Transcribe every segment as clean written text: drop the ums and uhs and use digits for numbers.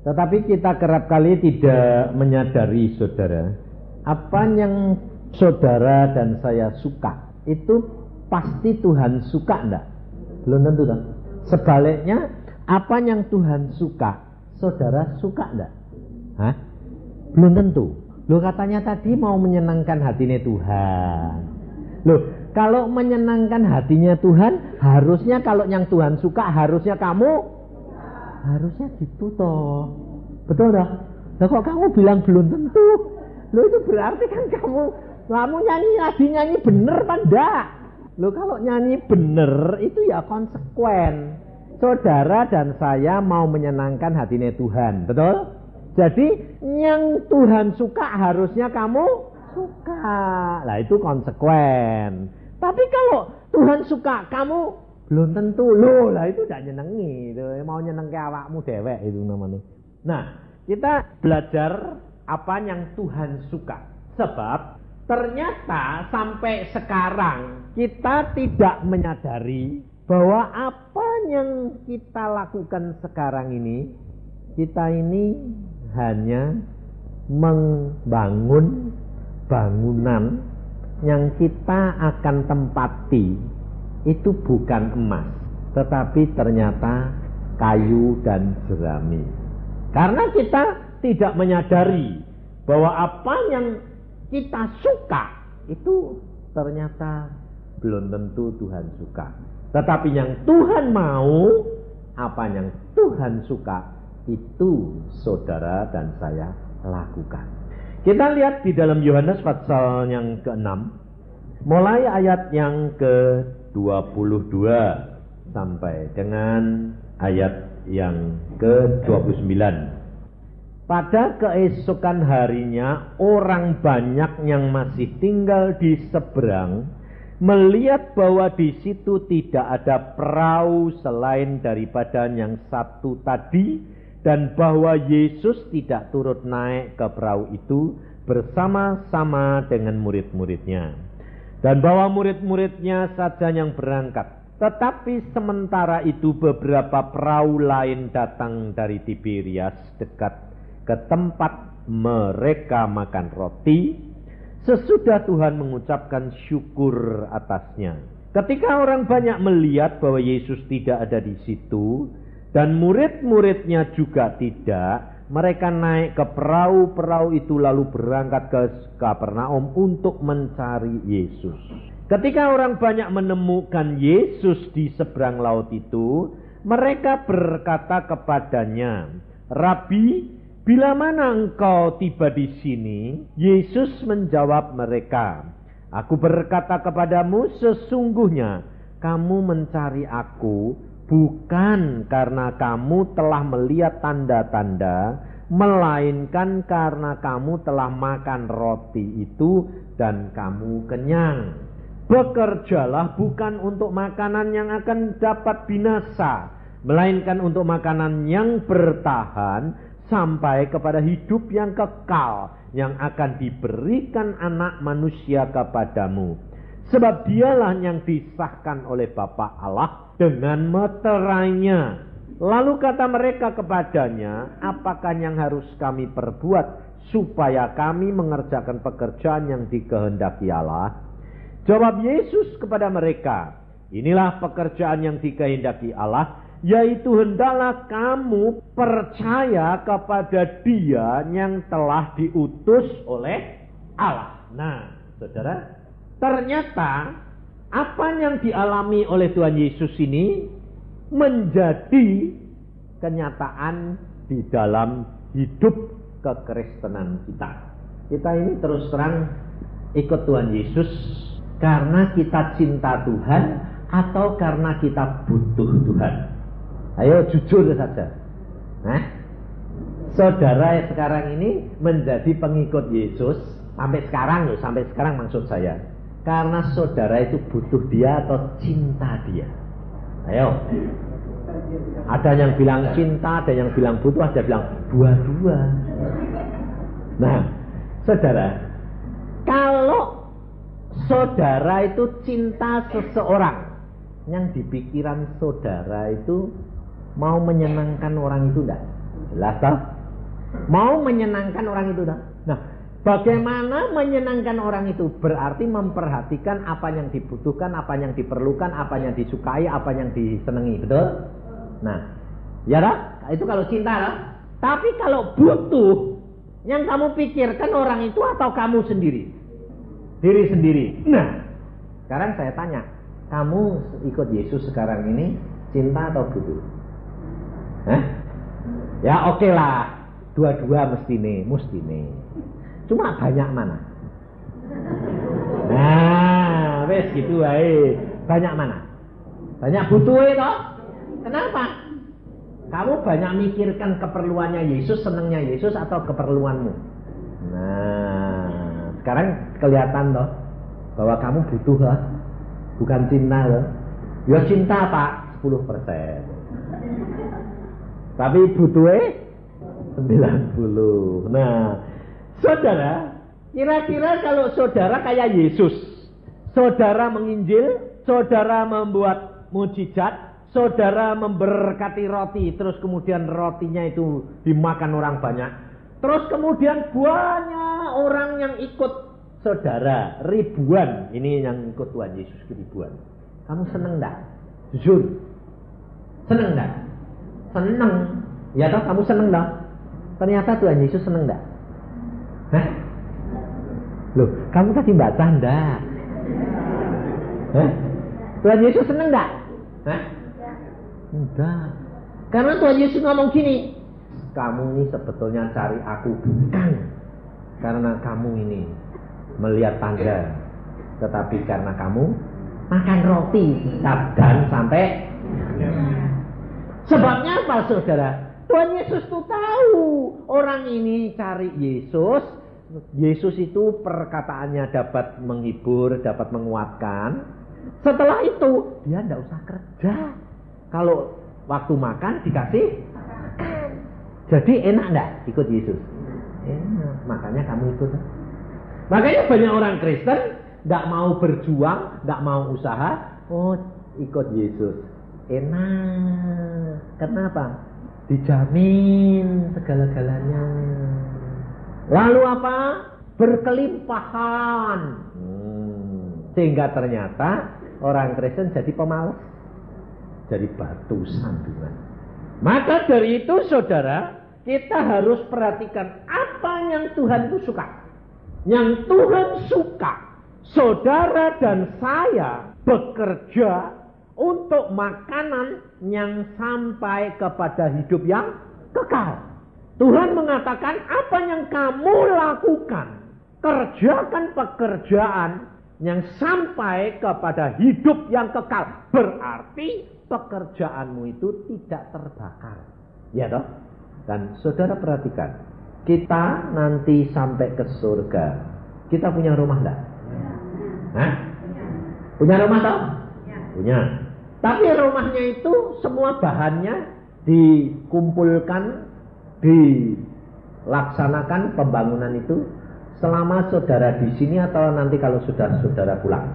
Tetapi kita kerap kali tidak menyadari, saudara, apa yang saudara dan saya suka itu pasti Tuhan suka enggak? Belum tentu kan? Sebaliknya, apa yang Tuhan suka, saudara suka enggak? Hah? Belum tentu. Loh, katanya tadi mau menyenangkan hatinya Tuhan. Loh, kalau menyenangkan hatinya Tuhan, harusnya kalau yang Tuhan suka, harusnya gitu toh. Betul toh? Nah, kok kamu bilang belum tentu? Loh, itu berarti kan kamu nyanyi bener apa enggak? Loh, kalau nyanyi bener itu ya konsekuen. Saudara dan saya mau menyenangkan hatinya Tuhan, betul? Jadi yang Tuhan suka harusnya kamu suka. Lah, itu konsekuen. Tapi kalau Tuhan suka kamu belum tentu. Loh, lah itu udah nyenengi. Mau nyeneng ke awakmu dewek itu namanya. Nah, kita belajar apa yang Tuhan suka. Sebab ternyata sampai sekarang kita tidak menyadari bahwa apa yang kita lakukan sekarang ini, kita ini hanya membangun bangunan yang kita akan tempati itu bukan emas, tetapi ternyata kayu dan jerami. Karena kita tidak menyadari bahwa apa yang kita suka itu ternyata belum tentu Tuhan suka. Tetapi yang Tuhan mau, apa yang Tuhan suka, itu saudara dan saya lakukan. Kita lihat di dalam Yohanes pasal yang ke-6, mulai ayat yang ke-22 sampai dengan ayat yang ke-29. Pada keesokan harinya, orang banyak yang masih tinggal di seberang melihat bahwa di situ tidak ada perahu selain daripada yang satu tadi, dan bahwa Yesus tidak turut naik ke perahu itu bersama-sama dengan murid-muridnya, dan bahwa murid-muridnya saja yang berangkat. Tetapi sementara itu beberapa perahu lain datang dari Tiberias dekat ke tempat mereka makan roti, sesudah Tuhan mengucapkan syukur atasnya. Ketika orang banyak melihat bahwa Yesus tidak ada di situ, dan murid-muridnya juga tidak, mereka naik ke perahu-perahu itu lalu berangkat ke Kapernaum untuk mencari Yesus. Ketika orang banyak menemukan Yesus di seberang laut itu, mereka berkata kepadanya, "Rabi, bila mana engkau tiba di sini?" Yesus menjawab mereka, "Aku berkata kepadamu, sesungguhnya kamu mencari aku bukan karena kamu telah melihat tanda-tanda, melainkan karena kamu telah makan roti itu dan kamu kenyang. Bekerjalah bukan untuk makanan yang akan dapat binasa, melainkan untuk makanan yang bertahan sampai kepada hidup yang kekal, yang akan diberikan Anak Manusia kepadamu. Sebab dialah yang disahkan oleh Bapa Allah dengan meterainya." Lalu kata mereka kepadanya, "Apakah yang harus kami perbuat supaya kami mengerjakan pekerjaan yang dikehendaki Allah?" Jawab Yesus kepada mereka, "Inilah pekerjaan yang dikehendaki Allah, yaitu hendaklah kamu percaya kepada Dia yang telah diutus oleh Allah." Nah, saudara, ternyata apa yang dialami oleh Tuhan Yesus ini menjadi kenyataan di dalam hidup kekristenan kita. Kita ini terus terang ikut Tuhan Yesus karena kita cinta Tuhan atau karena kita butuh Tuhan? Ayo jujur saja. Saudara sekarang ini menjadi pengikut Yesus sampai sekarang maksud saya, karena saudara itu butuh Dia atau cinta Dia? Ayo. Ada yang bilang cinta, ada yang bilang butuh, ada yang bilang dua-dua. Nah, saudara, kalau saudara itu cinta seseorang, yang di pikiran saudara itu mau menyenangkan orang itu enggak? Jelas toh? Mau menyenangkan orang itu dah. Nah, bagaimana menyenangkan orang itu? Berarti memperhatikan apa yang dibutuhkan, apa yang diperlukan, apa yang disukai, apa yang disenangi, betul? Nah, ya dah, itu kalau cinta dah. Tapi kalau butuh, yang kamu pikirkan orang itu atau kamu sendiri? Diri sendiri. Nah, sekarang saya tanya, kamu ikut Yesus sekarang ini cinta atau butuh? Hah? Ya oke lah, dua-dua mestine. Cuma banyak mana? Nah, wes gitu wae. Banyak mana? Banyak butuh itu. Kenapa? Kamu banyak mikirkan keperluannya Yesus, senangnya Yesus atau keperluanmu? Nah, sekarang kelihatan loh bahwa kamu butuh lah, bukan cinta loh. Ya cinta Pak 10%. Tapi butuhnya 90. Nah, saudara, kira-kira kalau saudara kayak Yesus, saudara menginjil, saudara membuat mujizat, saudara memberkati roti, terus kemudian rotinya itu dimakan orang banyak, terus kemudian banyak orang yang ikut saudara, ribuan, ini yang ikut Tuhan Yesus ribuan. Kamu seneng enggak? Jujur, seneng enggak? Seneng, ya toh kamu seneng toh? Ternyata Tuhan Yesus seneng enggak? Hah? Loh, kamu tadi baca enggak? Hah? Tuhan Yesus seneng enggak? Hah? Enggak. Karena Tuhan Yesus ngomong gini, kamu ini sebetulnya cari aku bukan karena kamu ini melihat tanda, tetapi karena kamu makan roti dan sampai. Sebabnya apa saudara? Tuhan Yesus tuh tahu orang ini cari Yesus. Yesus itu perkataannya dapat menghibur, dapat menguatkan. Setelah itu dia tidak usah kerja. Kalau waktu makan dikasih makan. Jadi enak enggak ikut Yesus? Enak. Makanya kamu ikut. Makanya banyak orang Kristen enggak mau berjuang, enggak mau usaha, oh ikut Yesus. Enak. Kenapa? Dijamin segala-galanya. Lalu apa? Berkelimpahan. Sehingga ternyata orang Kristen jadi pemalas, jadi batu sandungan. Maka dari itu saudara, kita harus perhatikan apa yang Tuhan itu suka. Yang Tuhan suka, saudara dan saya bekerja untuk makanan yang sampai kepada hidup yang kekal. Tuhan mengatakan apa yang kamu lakukan, kerjakan pekerjaan yang sampai kepada hidup yang kekal. Berarti pekerjaanmu itu tidak terbakar. Ya toh? Dan saudara perhatikan, kita nanti sampai ke surga, kita punya rumah enggak? Hah? Punya rumah toh? Punya. Tapi rumahnya itu semua bahannya dikumpulkan, dilaksanakan pembangunan itu selama saudara di sini atau nanti kalau sudah saudara pulang.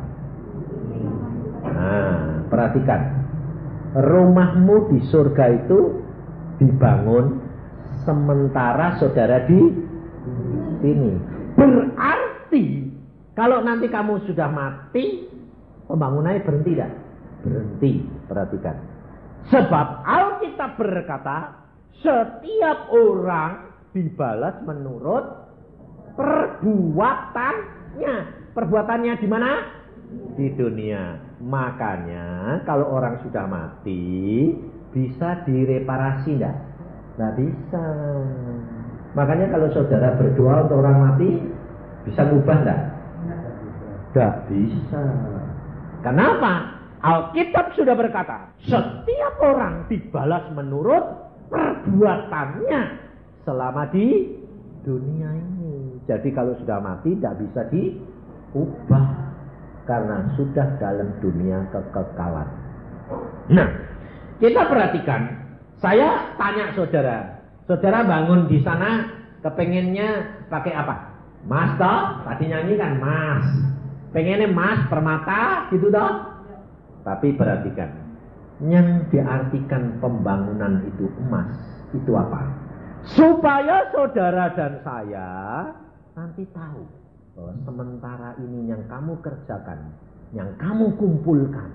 Nah, perhatikan. Rumahmu di surga itu dibangun sementara saudara di sini. Berarti kalau nanti kamu sudah mati, pembangunannya berhenti tidak? Berhenti. Perhatikan. Sebab Alkitab berkata, setiap orang dibalas menurut perbuatannya. Perbuatannya di mana? Di dunia. Makanya kalau orang sudah mati bisa direparasi enggak? Enggak bisa. Makanya kalau saudara berdoa untuk orang mati bisa ngubah enggak? Enggak bisa. Kenapa? Alkitab sudah berkata, setiap orang dibalas menurut perbuatannya selama di dunia ini. Jadi kalau sudah mati tidak bisa diubah karena sudah dalam dunia kekekalan. Nah, kita perhatikan. Saya tanya saudara, saudara bangun di sana kepengennya pakai apa? Mas toh? Tadi nyanyi kan mas. Pengennya mas permata gitu toh? Tapi perhatikan, yang diartikan pembangunan itu emas, itu apa? Supaya saudara dan saya nanti tahu bahwa sementara ini yang kamu kerjakan, yang kamu kumpulkan,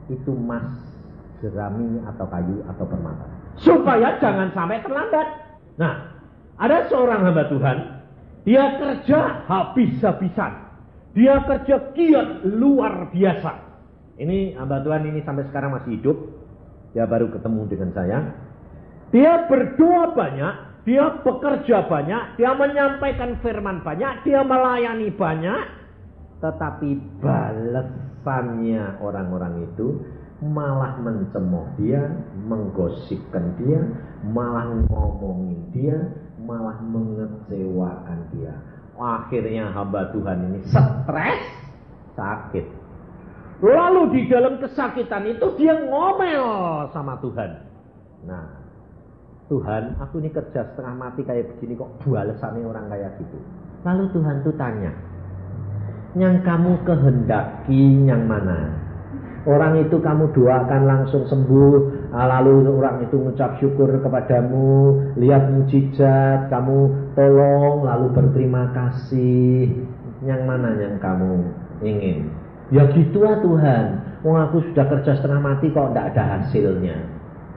itu emas, jerami, atau kayu, atau permata. Supaya jangan sampai terlambat. Nah, ada seorang hamba Tuhan, dia kerja habis-habisan. Dia kerja giat luar biasa. Ini hamba Tuhan ini sampai sekarang masih hidup. Dia baru ketemu dengan saya. Dia berdoa banyak, dia bekerja banyak, dia menyampaikan firman banyak, dia melayani banyak. Tetapi balasannya orang-orang itu malah mencemooh dia, menggosipkan dia, malah ngomongin dia, malah mengecewakan dia. Akhirnya hamba Tuhan ini stres, sakit. Lalu di dalam kesakitan itu dia ngomel sama Tuhan. Nah, Tuhan, aku ini kerja setengah mati kayak begini kok balasannya orang kayak gitu. Lalu Tuhan tuh tanya, yang kamu kehendaki yang mana? Orang itu kamu doakan langsung sembuh, lalu orang itu mengucap syukur kepadamu, lihat mujizat, kamu tolong, lalu berterima kasih. Yang mana yang kamu ingin? Ya gitu lah Tuhan, aku sudah kerja setengah mati kok tidak ada hasilnya.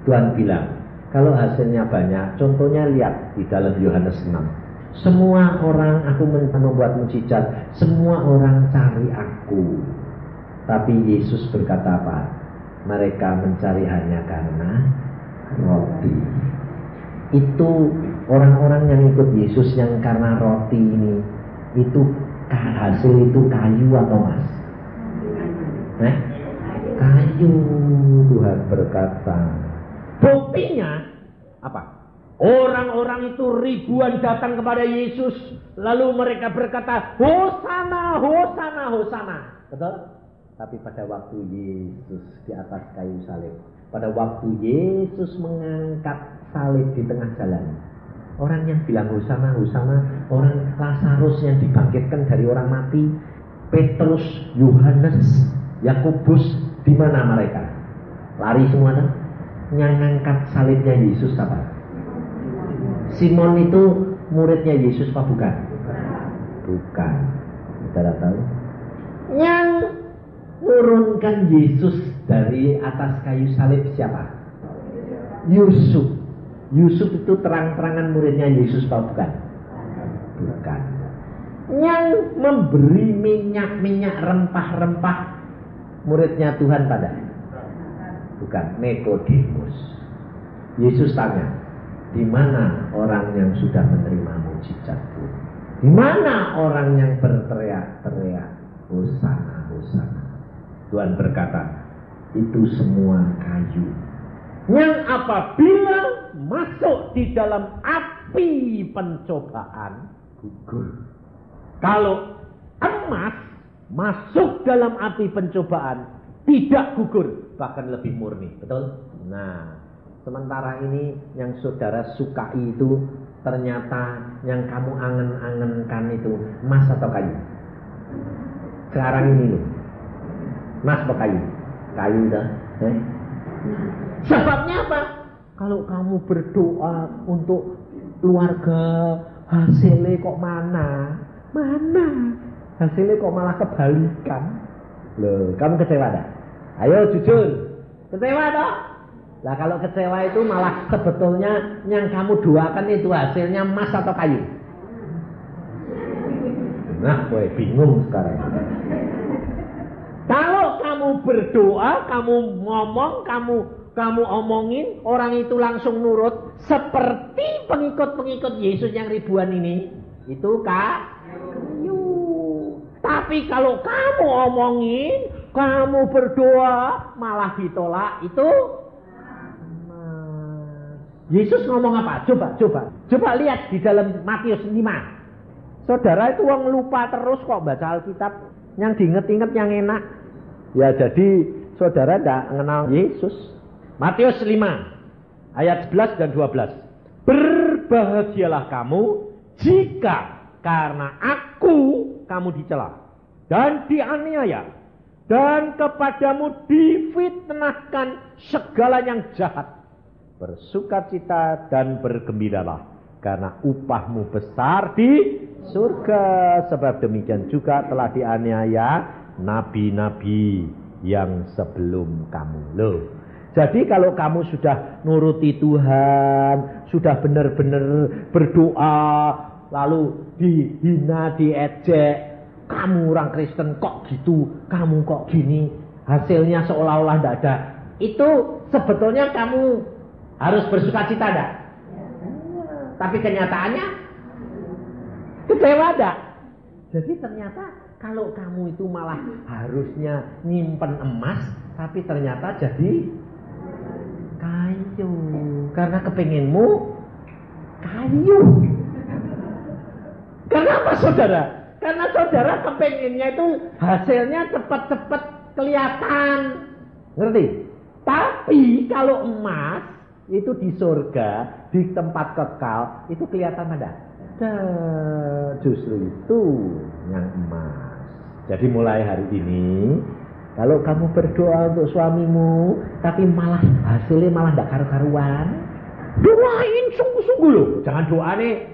Tuhan bilang, kalau hasilnya banyak, contohnya lihat di dalam Yohanes 6. Semua orang aku membuat mujizat, semua orang cari aku. Tapi Yesus berkata apa? Mereka mencari hanya karena roti. Itu orang-orang yang ikut Yesus yang karena roti ini, itu hasil itu kayu atau emas? Kayu. Tuhan berkata. Buktinya apa? Orang-orang itu ribuan datang kepada Yesus, lalu mereka berkata, Hosana, Hosana, Hosana. Betul? Tapi pada waktu Yesus di atas kayu salib, pada waktu Yesus mengangkat salib di tengah jalan, orang yang bilang Hosana, Hosana, orang Lazarus yang dibangkitkan dari orang mati, Petrus, Yohanes, Yakobus, di mana mereka? Lari semua kan? Yang ngangkat salibnya Yesus apa? Simon itu muridnya Yesus apa bukan? Bukan. Saudara tahu? Yang turunkan Yesus dari atas kayu salib siapa? Yusuf. Yusuf itu terang-terangan muridnya Yesus apa bukan? Bukan. Yang memberi minyak-minyak rempah-rempah muridnya Tuhan pada? Bukan. Nikodemus. Yesus tanya, di mana orang yang sudah menerima mujizatku? Di mana orang yang berteriak-teriak Hosana, Hosana? Tuhan berkata, itu semua kayu yang apabila masuk di dalam api pencobaan gugur. Kalau emas masuk dalam api pencobaan tidak gugur, bahkan lebih murni. Betul? Nah, sementara ini yang saudara sukai itu ternyata yang kamu angen-angenkan itu emas atau kayu? Sekarang ini loh, emas atau kayu? Kayu dah. Sebabnya apa? Kalau kamu berdoa untuk keluarga, hasilnya kok mana? Mana? Hasilnya kok malah kebalikan? Loh, kamu kecewa dah? Ayo jujur, kecewa dah? Lah kalau kecewa itu malah sebetulnya yang kamu doakan itu hasilnya emas atau kayu? Nah, gue bingung sekarang. Kalau kamu berdoa, kamu ngomong, kamu omongin, orang itu langsung nurut, seperti pengikut-pengikut Yesus yang ribuan ini, itu kayu. Tapi kalau kamu omongin, kamu berdoa, malah ditolak, itu Yesus ngomong apa? Coba lihat di dalam Matius 5. Saudara itu orang lupa terus kok baca Alkitab. Yang diinget-inget yang enak. Ya jadi saudara tidak mengenal Yesus. Matius 5 ayat 11 dan 12. Berbahagialah kamu jika karena aku kamu dicela dan dianiaya dan kepadamu difitnahkan segala yang jahat. Bersukacita dan bergembiralah, karena upahmu besar di surga. Sebab demikian juga telah dianiaya nabi-nabi yang sebelum kamu. Loh, jadi kalau kamu sudah nuruti Tuhan, sudah benar-benar berdoa, lalu dihina, diejek, kamu orang Kristen kok gitu, kamu kok gini, hasilnya seolah-olah tidak ada, itu sebetulnya kamu harus bersuka cita enggak? Tapi kenyataannya kecewa enggak? Jadi ternyata kalau kamu itu malah harusnya nyimpen emas, tapi ternyata jadi kayu. Karena kepengenmu kayu. Kenapa saudara? Karena saudara kepengennya itu hasilnya cepat-cepat kelihatan. Ngerti? Tapi kalau emas itu di surga, di tempat kekal, itu kelihatan ada. Justru itu yang emas. Jadi mulai hari ini, kalau kamu berdoa untuk suamimu, tapi malah hasilnya malah tidak karu-karuan, doain sungguh-sungguh loh. Jangan doa nih,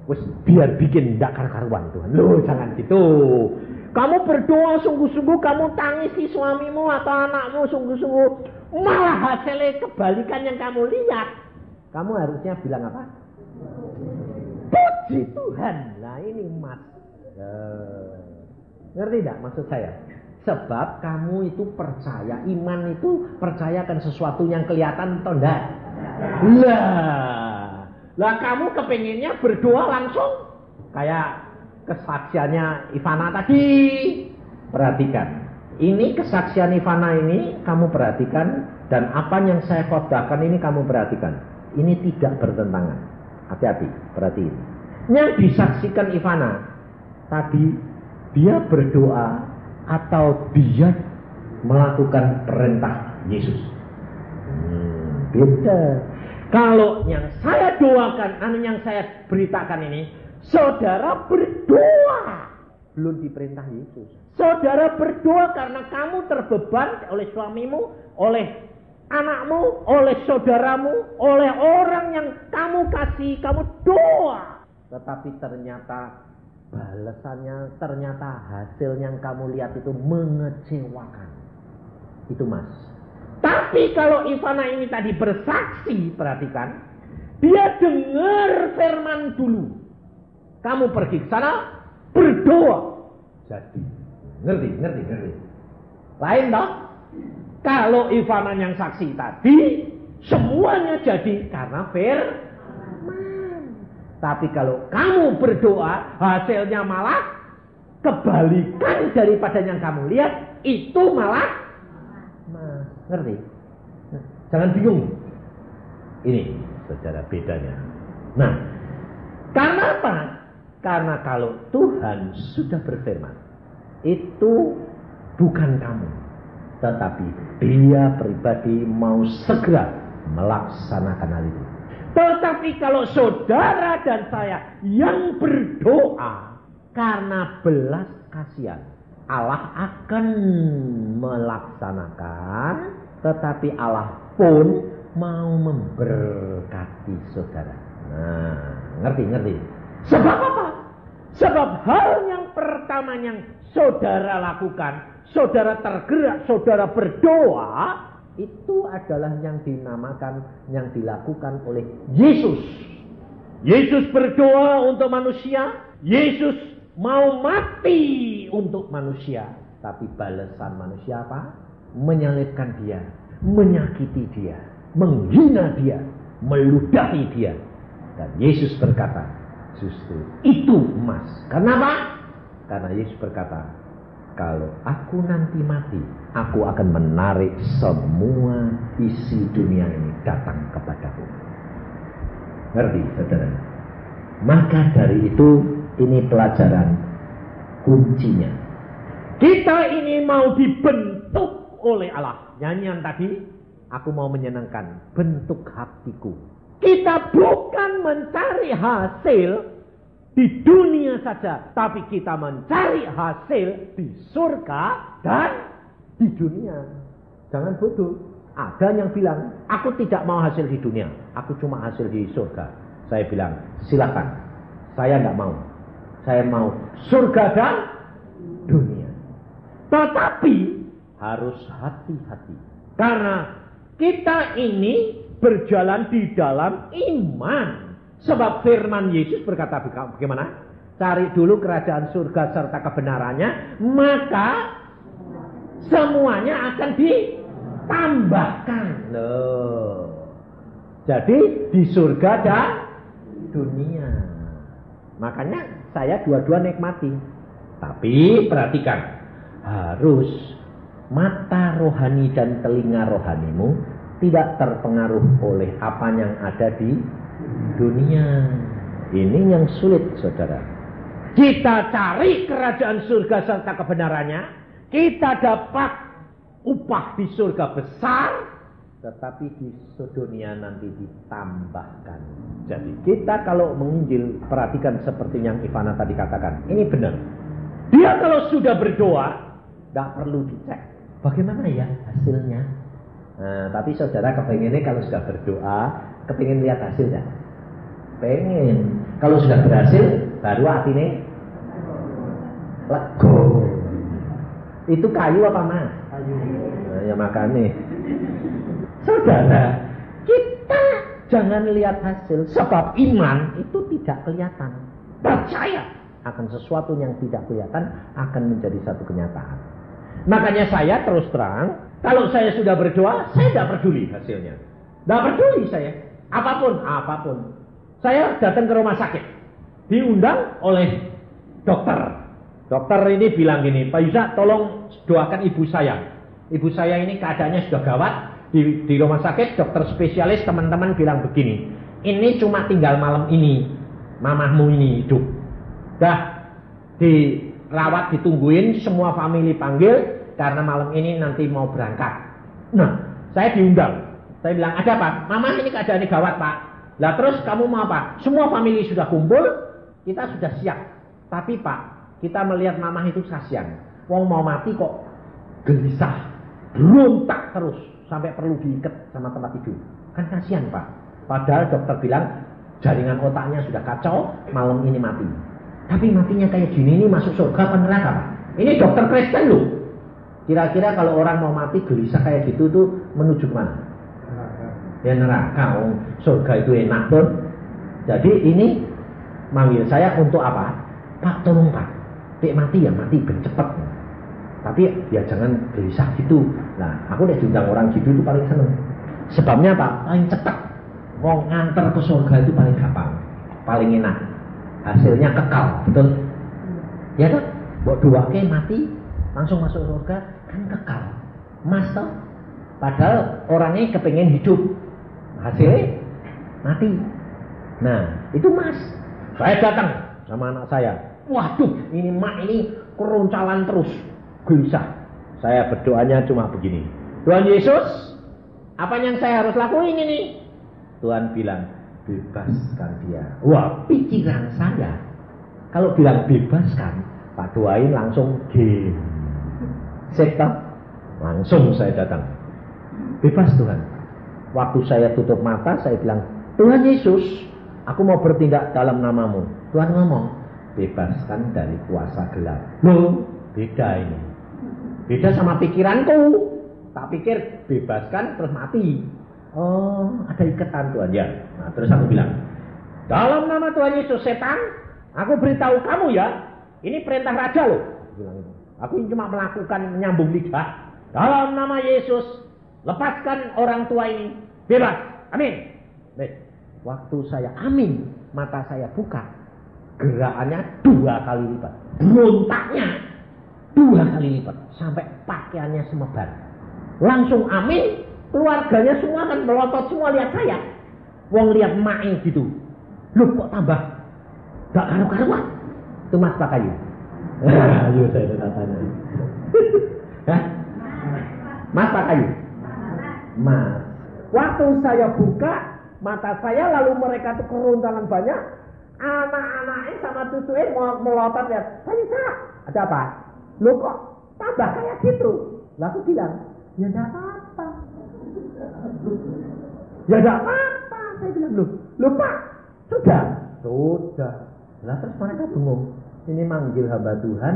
wes biar bikin tidak karu-karuan Tuhan. Loh, jangan gitu. Kamu berdoa sungguh-sungguh, kamu tangisi suamimu atau anakmu sungguh-sungguh, malah hasilnya kebalikan yang kamu lihat. Kamu harusnya bilang apa? Puji Tuhan. Nah ini emas. Ngerti tidak maksud saya? Sebab kamu itu percaya, iman itu percayakan sesuatu yang kelihatan atau enggak? Lah kamu kepengennya berdoa langsung kayak kesaksiannya Ivana tadi. Perhatikan. Ini kesaksian Ivana ini kamu perhatikan, dan apa yang saya khotbahkan ini kamu perhatikan. Ini tidak bertentangan. Hati-hati, perhatiin. Yang disaksikan Ivana tadi, dia berdoa atau dia melakukan perintah Yesus. Beda. Kalau yang saya doakan, yang saya beritakan ini, saudara berdoa, belum diperintah Yesus. Saudara berdoa karena kamu terbeban oleh suamimu, oleh anakmu, oleh saudaramu, oleh orang yang kamu kasih, kamu doa. Tetapi ternyata balasannya, ternyata hasil yang kamu lihat itu mengecewakan. Itu mas. Tapi kalau Ivana ini tadi bersaksi, perhatikan, dia dengar firman dulu. Kamu pergi ke sana, berdoa. Jadi, ngerti. Lain toh? Kalau Ivana yang saksi tadi, semuanya jadi karena firman. Tapi kalau kamu berdoa, hasilnya malah kebalikan daripada yang kamu lihat, itu malah ngerti? Jangan bingung. Ini saudara bedanya. Nah, karena apa? Karena kalau Tuhan sudah berfirman, itu bukan kamu, tetapi dia pribadi mau segera melaksanakan hal itu. Tetapi kalau saudara dan saya yang berdoa karena belas kasihan, Allah akan melaksanakan, tetapi Allah pun mau memberkati saudara. Nah, ngerti? Sebab apa? Sebab hal yang pertama yang saudara lakukan, saudara tergerak, saudara berdoa, itu adalah yang dinamakan, yang dilakukan oleh Yesus. Yesus berdoa untuk manusia, Yesus mau mati untuk manusia. Tapi balasan manusia apa? Menyalibkan dia, menyakiti dia, menghina dia, meludahi dia. Dan Yesus berkata, justru itu emas. Kenapa? Karena Yesus berkata, kalau aku nanti mati, aku akan menarik semua isi dunia ini datang kepadaku. Ngerti saudara? Maka dari itu, ini pelajaran kuncinya. Kita ini mau dibentuk oleh Allah. Nyanyian tadi, aku mau menyenangkan bentuk hatiku. Kita bukan mencari hasil di dunia saja, tapi kita mencari hasil di surga dan di dunia. Jangan bodoh. Ada yang bilang, aku tidak mau hasil di dunia, aku cuma hasil di surga. Saya bilang, silakan. Saya nggak mau. Saya mau surga dan dunia. Tetapi harus hati-hati. Karena kita ini berjalan di dalam iman. Sebab firman Yesus berkata bagaimana? Cari dulu kerajaan surga serta kebenarannya, maka semuanya akan ditambahkan. Loh. Jadi di surga dan dunia. Makanya saya dua-dua nikmati. Tapi perhatikan, harus mata rohani dan telinga rohanimu tidak terpengaruh oleh apa yang ada di dunia. Ini yang sulit, saudara. Kita cari kerajaan surga serta kebenarannya, kita dapat upah di surga besar, tetapi di dunia nanti ditambahkan. Jadi kita kalau menginjil, perhatikan seperti yang Ivana tadi katakan, ini benar. Dia kalau sudah berdoa, tidak perlu dicek bagaimana ya hasilnya. Nah, tapi saudara kepengennya kalau sudah berdoa, kepengen lihat hasilnya. Pengen. Kalau sudah berhasil, baru hatinya lego. Itu kayu apa mas? Kayu. Nah, ya makanya. Saudara, kita jangan lihat hasil. Sebab iman itu tidak kelihatan. Percaya akan sesuatu yang tidak kelihatan akan menjadi satu kenyataan. Makanya saya terus terang, kalau saya sudah berdoa, saya tidak peduli hasilnya. Tidak peduli saya. Apapun. Saya datang ke rumah sakit, diundang oleh dokter. Dokter ini bilang gini, Pak Yusa tolong doakan ibu saya. Ibu saya ini keadaannya sudah gawat. Di rumah sakit, dokter spesialis teman-teman bilang begini, ini cuma tinggal malam ini, mamahmu ini hidup. Dah dirawat, ditungguin, semua famili panggil, karena malam ini nanti mau berangkat. Nah, saya diundang. Saya bilang, ada apa? Mama ini keadaannya gawat pak. Lah terus kamu mau apa? Semua famili sudah kumpul, kita sudah siap. Tapi pak, kita melihat mamah itu kasihan. Wong mau mati kok gelisah, berontak terus, sampai perlu diikat sama tempat tidur. Kan kasihan pak. Padahal dokter bilang, jaringan otaknya sudah kacau, malam ini mati. Tapi matinya kayak gini, ini masuk surga apa neraka pak? Ini dokter Kristen loh. Kira-kira kalau orang mau mati gelisah kayak gitu tuh menuju mana? Ya neraka. Surga itu enak tuh. Jadi ini manggil saya untuk apa? Pak tolong pak, dek mati ya mati ben cepet. Tapi ya jangan gelisah gitu. Nah aku udah diundang orang gitu itu paling seneng. Sebabnya apa? Paling cepet. Mau nganter ke surga itu paling gampang, paling enak. Hasilnya kekal, betul? Ya kan? Buat doake mati langsung masuk surga kan kekal. Mas toh? Padahal orangnya kepengen hidup, hasilnya mati. Nah itu mas. Saya datang sama anak saya. Waduh, ini mak ini keruncalan terus, gelisah. Saya berdoanya cuma begini. Tuhan Yesus, apa yang saya harus lakuin ini? Tuhan bilang, bebaskan dia. Wah, pikiran saya kalau bilang bebaskan, Pak doain langsung game. Sektor, langsung saya datang. Bebas Tuhan. Waktu saya tutup mata, saya bilang, Tuhan Yesus, aku mau bertindak dalam namamu. Tuhan ngomong, bebaskan dari kuasa gelap. Loh, beda ini. Beda sama pikiranku. Tak pikir bebaskan terus mati. Oh, ada ikatan Tuhan ya. Nah, terus aku bilang, dalam nama Tuhan Yesus setan, aku beritahu kamu ya, ini perintah raja loh. Aku cuma melakukan menyambung lidah. Dalam nama Yesus, lepaskan orang tua ini, bebas. Amin. Waktu saya amin, mata saya buka, gerakannya 2 kali lipat, berontaknya 2 kali lipat, sampai pakaiannya semebar. Langsung amin, keluarganya semua kan melotot semua lihat saya. Wong lihat mae gitu, loh kok tambah gak karu-karuan. Itu mas Pak Kayu. Ayo saya tanya. Hah? Mas Pak Kayu. Mas. Waktu saya buka mata saya, lalu mereka tuh keruntalan banyak. Anak-anaknya sama cucunya mau melotot ya. Saya, ada apa? Loh kok tambah kayak gitu? Lalu aku bilang, ya enggak apa-apa. Ya enggak apa-apa. Saya bilang, loh Pak, Sudah. Lah terus mereka bingung. Ini manggil hamba Tuhan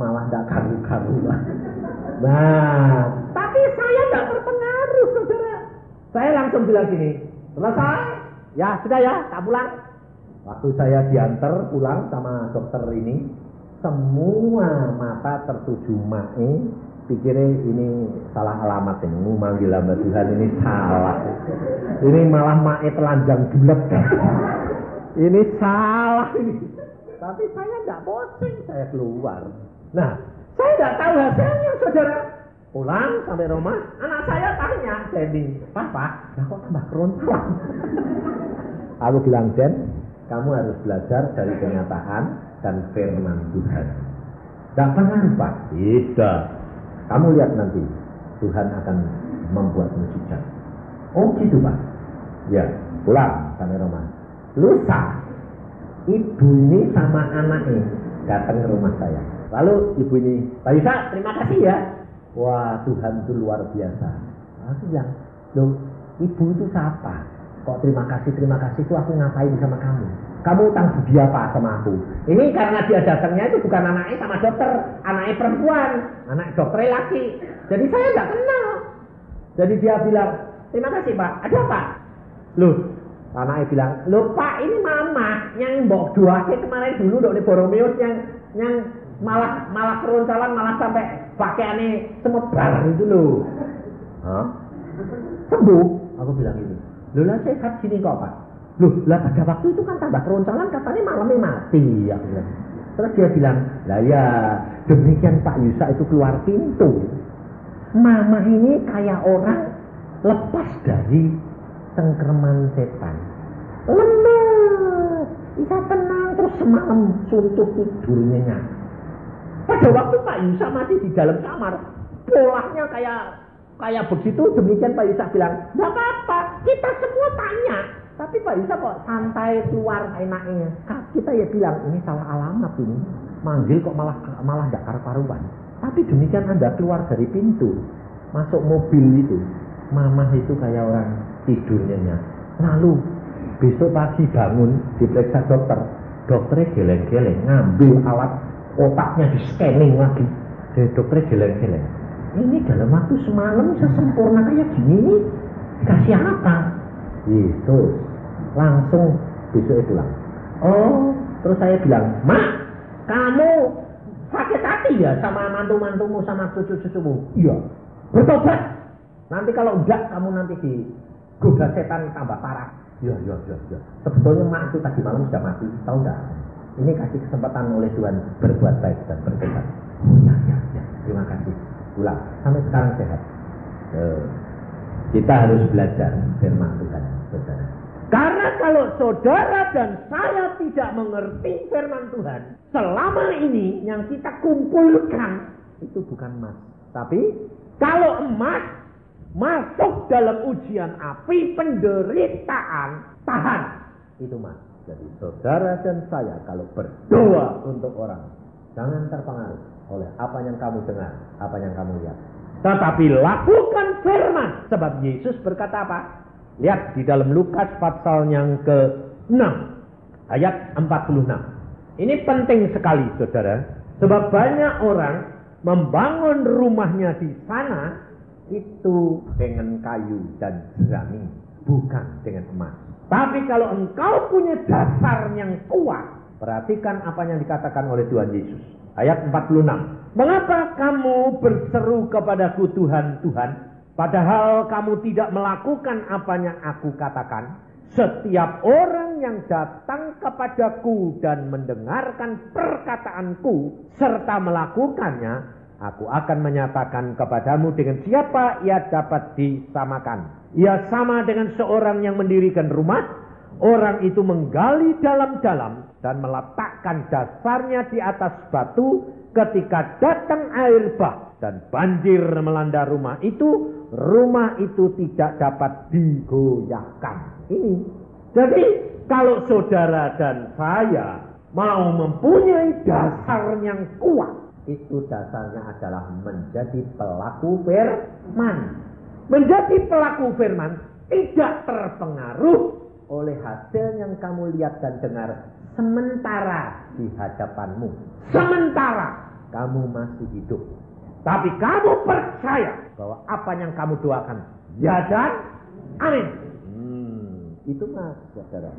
malah tidak karu-karuan. Nah, tapi saya tidak terpengaruh, saudara. Saya langsung bilang gini, selesai? Ya sudah ya, tak pulang. Waktu saya diantar pulang sama dokter ini, semua mata tertuju Mae. Pikirnya ini salah alamat ini, manggil hamba Tuhan ini salah. Ini malah Mae telanjang bulat. Ini salah ini. Tapi saya tidak bosen, saya keluar. Nah, saya tidak tahu hasilnya, saudara. Pulang sampai rumah, anak saya tanya, Denny, Papa, kok tambah kerontalan? Aku bilang, Den, kamu harus belajar dari kenyataan dan firman Tuhan. Tidak pengaruh, Pak. Tidak. Kamu lihat nanti, Tuhan akan membuat mujizat. Oh gitu, Pak. Ya, pulang sampai rumah. Lusa, ibu ini sama anaknya datang ke rumah saya. Lalu ibu ini, Pak Yusa, terima kasih ya. Wah, Tuhan itu luar biasa. Aku bilang, loh, ibu itu siapa? Kok terima kasih itu aku ngapain sama kamu? Kamu utang budi apa sama aku? Ini karena dia datangnya itu bukan anaknya sama dokter, anaknya perempuan, anak dokter laki. Jadi saya nggak kenal. Jadi dia bilang, terima kasih Pak, ada apa? Loh, anaknya bilang, loh Pak, ini mama yang mbok doake kemarin dulu dok di Boromeus yang malah keroncalan, malah sampai pakaiannya semebar itu loh. Hah? Sembuh? Aku bilang ini. Loh lah sehat sini kok Pak. Loh lah pada waktu itu kan tambah keroncalan katanya malamnya mati. Aku bilang. Terus dia bilang, lah ya demikian Pak Yusa itu keluar pintu. Mama ini kayak orang lepas dari cengkeraman setan. Lemes, bisa tenang terus semalam suntuk tidurnya nyenyak. Pada waktu Pak Yusa masih di dalam kamar, polanya kayak begitu. Demikian Pak Yusa bilang, nggak apa-apa, kita semua tanya. Tapi Pak Yusa kok santai keluar enaknya. Kita ya bilang, ini salah alamat ini. Manggil kok malah nggak karu-karuan. Tapi demikian Anda keluar dari pintu, masuk mobil itu, Mama itu kayak orang tidur nyenyak. Lalu besok pagi bangun, diperiksa dokter. Dokternya geleng-geleng, ngambil alat otaknya di scanning lagi. Dari dokternya geleng-geleng. Ini dalam waktu semalam sesempurna kayak gini nih, dikasih apa? Yesus. Langsung besoknya pulang. Oh, terus saya bilang, Mak, kamu sakit hati ya sama mantu-mantumu sama cucu-cucumu? Iya. Bertobat. Nanti kalau enggak kamu nanti digoda setan tambah parah. Ya. Sebetulnya mak itu tadi malam sudah mati, tahu enggak? Ini kasih kesempatan oleh Tuhan berbuat baik dan bertobat. Oh ya. Terima kasih. Pulang. Sampai sekarang sehat. Kita harus belajar firman Tuhan, saudara. Karena kalau saudara dan saya tidak mengerti firman Tuhan, selama ini yang kita kumpulkan itu bukan emas. Tapi kalau emas masuk dalam ujian api penderitaan, tahan. Itu mas. Jadi saudara dan saya kalau berdoa untuk orang, jangan terpengaruh oleh apa yang kamu dengar, apa yang kamu lihat. Tetapi lakukan firman. Sebab Yesus berkata apa? Lihat di dalam Lukas pasal yang ke-6 ayat 46. Ini penting sekali saudara. Sebab banyak orang membangun rumahnya di sana itu dengan kayu dan jerami, bukan dengan emas. Tapi kalau engkau punya dasar yang kuat, perhatikan apa yang dikatakan oleh Tuhan Yesus. Ayat 46. Mengapa kamu berseru kepadaku Tuhan, Tuhan, padahal kamu tidak melakukan apa yang aku katakan? Setiap orang yang datang kepadaku dan mendengarkan perkataanku serta melakukannya, aku akan menyatakan kepadamu dengan siapa ia dapat disamakan. Ia sama dengan seorang yang mendirikan rumah. Orang itu menggali dalam-dalam dan meletakkan dasarnya di atas batu. Ketika datang air bah dan banjir melanda rumah itu tidak dapat digoyahkan. Ini. Jadi kalau saudara dan saya mau mempunyai dasar yang kuat, itu dasarnya adalah menjadi pelaku firman. Menjadi pelaku firman tidak terpengaruh oleh hasil yang kamu lihat dan dengar sementara di hadapanmu. Sementara kamu masih hidup. Tapi kamu percaya bahwa apa yang kamu doakan, ya dan amin. Itu mas, saudara.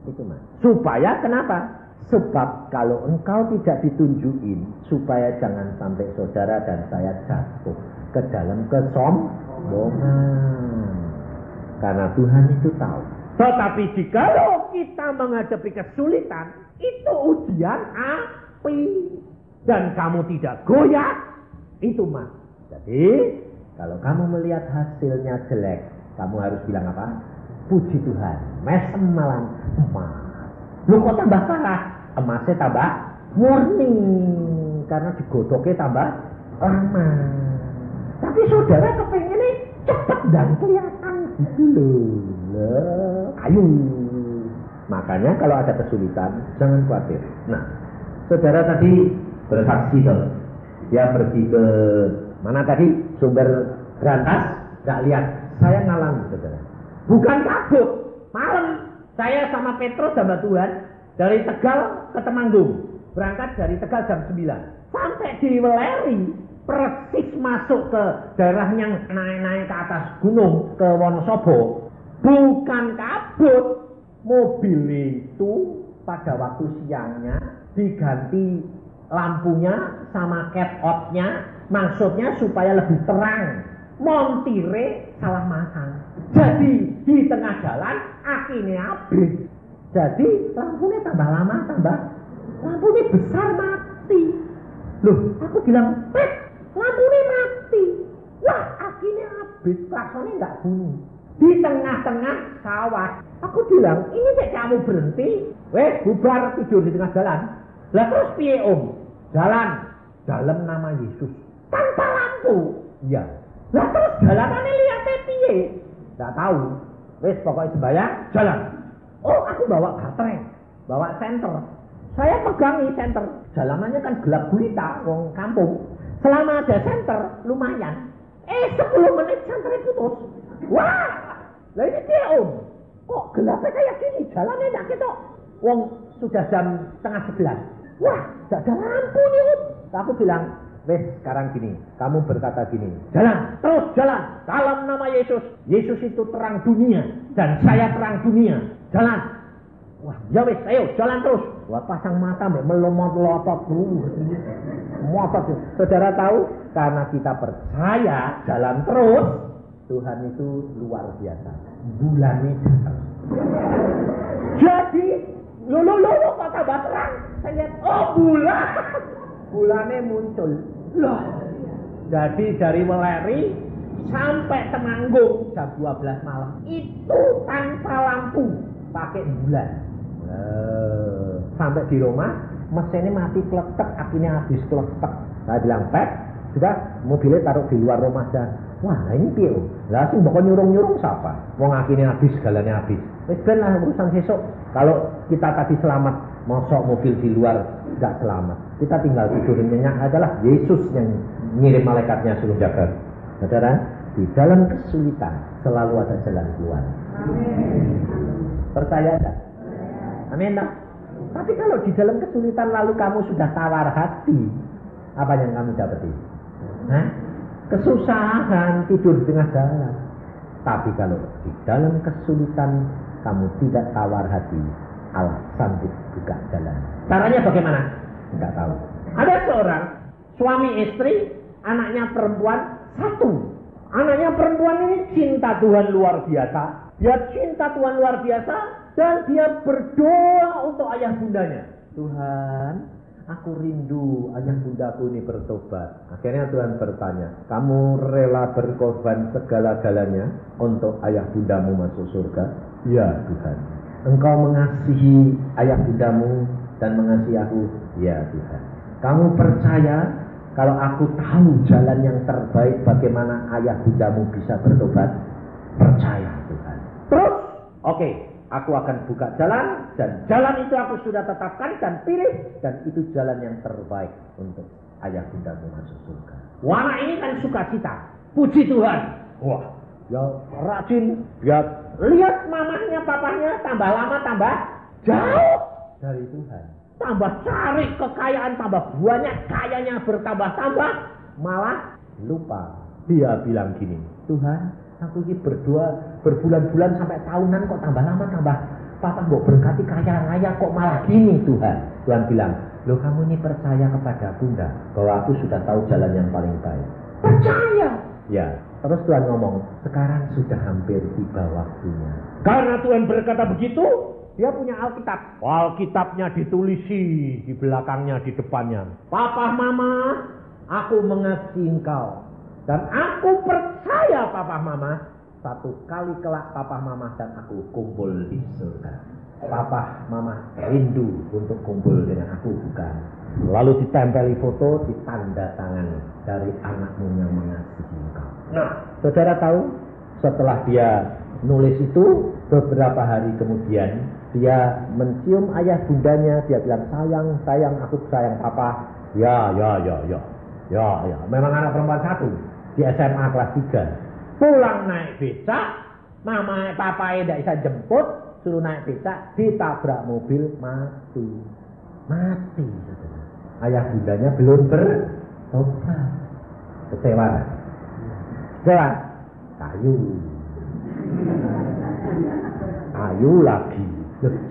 Itu mas. Supaya kenapa? Sebab kalau engkau tidak ditunjukin, supaya jangan sampai saudara dan saya jatuh ke dalam kesombongan. Karena Tuhan itu tahu. Tetapi jikalau kita menghadapi kesulitan, itu ujian api. Dan kamu tidak goyah, itu mas. Jadi, kalau kamu melihat hasilnya jelek, kamu harus bilang apa? Puji Tuhan, mesem malam emas. Lu kok tambah parah? Emasnya tambah murni. Karena digodoknya tambah emas. Tapi saudara kepengennya cepet dan kelihatan gitu loh. Kayu. Makanya kalau ada kesulitan, jangan khawatir. Nah, saudara tadi bersaksi dong. Dia pergi ke mana tadi? Sumber Berantas. Gak lihat. Saya ngalami saudara. Bukan kabut. Malam saya sama Petrus sama Tuhan dari Tegal ke Temanggung. Berangkat dari Tegal jam 9. Sampai di Weleri. Persis masuk ke daerah yang naik-naik ke atas gunung. Ke Wonosobo. Bukan kabut. Mobil itu pada waktu siangnya diganti lampunya sama cat-outnya. Maksudnya supaya lebih terang. Montire salah masang. Jadi di tengah jalan akhirnya habis. Jadi lampunya tambah lama lampunya besar mati. Loh, aku bilang, Pet, lampunya mati. Wah, akhirnya habis. Klaksonnya nggak bunyi. Di tengah-tengah sawah. Aku bilang, ini dek kamu berhenti. Bubar tidur di tengah jalan. Lah terus piye om? Jalan dalam nama Yesus tanpa lampu. Iya. Lah terus jalanannya lihatnya piye? Nggak tahu. Wes pokoknya sembahyang jalan. Oh aku bawa baterai, bawa senter. Saya pegangi senter. Jalanannya kan gelap gulita, wong kampung. Selama ada senter lumayan. 10 menit senternya putus. Wah, lah ini dia om. Kok gelapnya kayak gini? Jalannya nggak gitu. Wong sudah jam 10:30. Wah, nggak ada lampu nih om. Aku bilang, wes sekarang gini, kamu berkata gini, jalan, terus jalan, dalam nama Yesus. Yesus itu terang dunia, dan saya terang dunia. Jalan. Wah, ya wes, ayo jalan terus. Wah, pasang mata, melomot-lotot dulu. Motot. Saudara tahu, karena kita percaya jalan terus, Tuhan itu luar biasa. Bulannya datang. Jadi, lo kok tambah terang? Saya lihat, oh bulan. Bulannya muncul. Loh. Jadi dari Weleri sampai Temanggung jam 12 malam. Itu tanpa lampu. Pakai bulan. Sampai di rumah, mesinnya mati kletek, akhirnya habis kletek. Saya bilang, Pep, sudah mobilnya taruh di luar rumah dan wah ini piye? Lah sing mbok nyurung-nyurung siapa? Wong akhirnya habis, galanya habis. Wis ben lah urusan sesuk. Kalau kita tadi selamat, mosok mobil di luar enggak selamat. Kita tinggal tidur nyenyak adalah Yesus yang ngirim malaikatnya suruh jaga. Saudara, di dalam kesulitan selalu ada jalan keluar. Amin. Percaya enggak? Amin tak? Tapi kalau di dalam kesulitan lalu kamu sudah tawar hati, apa yang kamu dapati? Kesusahan, tidur di tengah jalan. Tapi kalau di dalam kesulitan kamu tidak tawar hati, Allah sanggup buka jalan. Caranya bagaimana? Enggak tahu. Ada seorang suami istri, anaknya perempuan 1. Anaknya perempuan ini cinta Tuhan luar biasa. Dia cinta Tuhan luar biasa dan dia berdoa untuk ayah bundanya. Tuhan, aku rindu ayah bundaku ini bertobat. Akhirnya Tuhan bertanya, kamu rela berkorban segala-galanya untuk ayah bundamu masuk surga? Ya Tuhan. Engkau mengasihi ayah bundamu dan mengasihi aku? Ya Tuhan. Kamu percaya kalau aku tahu jalan yang terbaik bagaimana ayah bundamu bisa bertobat? Percaya Tuhan. Terus, oke. Aku akan buka jalan, dan jalan itu aku sudah tetapkan dan pilih, dan itu jalan yang terbaik untuk ayah bundamu masuk surga. Anak ini kan sukacita, puji Tuhan. Wah, dia rajin, dia lihat mamahnya, papahnya tambah lama tambah jauh dari Tuhan. Tambah cari kekayaan, tambah banyak, kayanya bertambah-tambah, malah lupa. Dia bilang gini, Tuhan, aku ini berdoa berbulan-bulan sampai tahunan kok tambah lama tambah. Papa kok berkati kaya raya kok malah gini Tuhan. Tuhan bilang, loh kamu ini percaya kepada Bunda bahwa aku sudah tahu jalan yang paling baik. Percaya. Ya, terus Tuhan ngomong, sekarang sudah hampir tiba waktunya. Karena Tuhan berkata begitu, dia punya Alkitab. Alkitabnya ditulisi di belakangnya, di depannya. Papa, Mama, aku mengasihi engkau. Dan aku percaya Papa, Mama, satu kali kelak Papa, Mama dan aku kumpul di surga. Papa, Mama rindu untuk kumpul dengan aku, bukan? Lalu ditempeli foto, ditanda tangan dari anakmu yang mengasihi engkau. Nah, saudara tahu, setelah dia nulis itu, beberapa hari kemudian, dia mencium ayah bundanya, dia bilang, sayang, aku sayang Papa. Ya. Memang anak perempuan satu, di SMA kelas 3. Pulang naik becak, mama papa tidak bisa jemput, suruh naik becak, ditabrak mobil, mati. Ayah bundanya belum bertobat. Kecewa. Kayu lagi.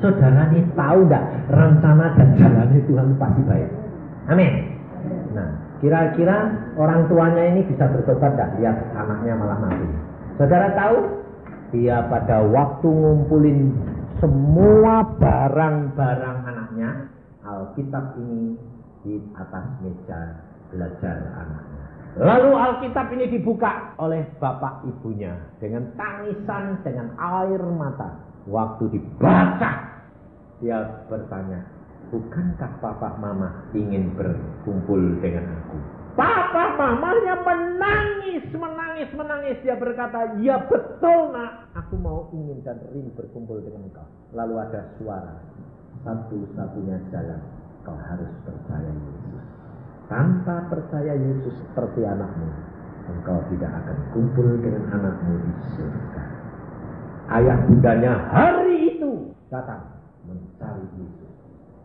Saudara ini tahu enggak rencana dan jalannya Tuhan pasti baik. Amin. Nah, kira-kira orang tuanya ini bisa bertobat enggak lihat anaknya malah mati? Saudara tahu? Dia pada waktu ngumpulin semua barang-barang anaknya, Alkitab ini di atas meja belajar anaknya. Lalu Alkitab ini dibuka oleh bapak ibunya dengan tangisan, dengan air mata. Waktu dibaca, dia bertanya, bukankah papa mama ingin berkumpul dengan aku? Papa mamanya menangis. Dia berkata, ya betul nak, aku mau ingin dan rindu berkumpul dengan engkau. Lalu ada suara, satu-satunya jalan, kau harus percaya Yesus. Tanpa percaya Yesus seperti anakmu, engkau tidak akan kumpul dengan anakmu di surga. Ayah bundanya hari itu datang mencari Yesus.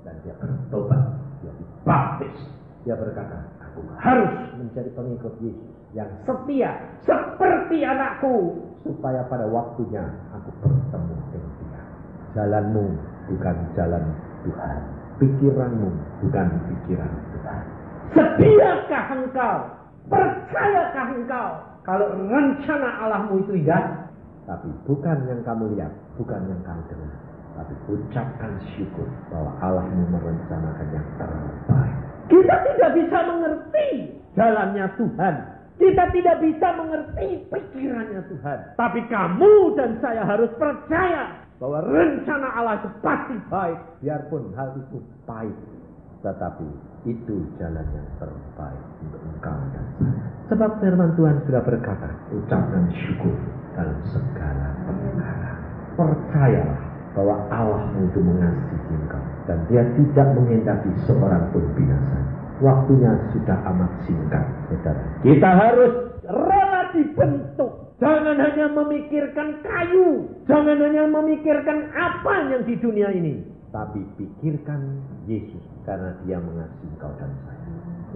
Dan dia bertobat, dia dibaptis. Dia berkata, aku harus menjadi pengikut Yesus yang setia seperti anakku, supaya pada waktunya aku bertemu dengan dia. Jalanmu bukan jalan Tuhan, pikiranmu bukan pikiran Tuhan. Setiakah engkau? Percayakah engkau kalau rencana Allahmu itu indah? Tapi bukan yang kamu lihat, bukan yang kamu dengar, tapi ucapkan syukur bahwa Allahmu merencanakan yang terbaik. Kita tidak bisa mengerti jalannya Tuhan. Kita tidak bisa mengerti pikirannya Tuhan. Tapi kamu dan saya harus percaya bahwa rencana Allah itu pasti baik. Biarpun hal itu pahit, tetapi itu jalan yang terbaik untuk engkau dan saya. Sebab firman Tuhan sudah berkata, ucapkan syukur dalam segala perkara. Percayalah bahwa Allahmu itu mengasihi engkau dan dia tidak menghendaki seorang pun binasa. Waktunya sudah amat singkat, saudara. Kita harus rela dibentuk. Jangan hanya memikirkan kayu, jangan hanya memikirkan apa yang di dunia ini, tapi pikirkan Yesus, karena dia mengasihi engkau dan saya.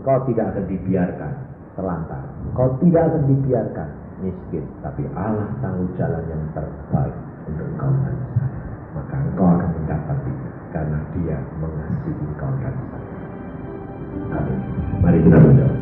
Engkau tidak akan dibiarkan terlantar, engkau tidak akan dibiarkan miskin, tapi Allah tahu jalan yang terbaik untuk engkau dan saya. Maka engkau akan mendapati, karena dia mengasihi engkau dan saya. Amin. Mari kita berdoa.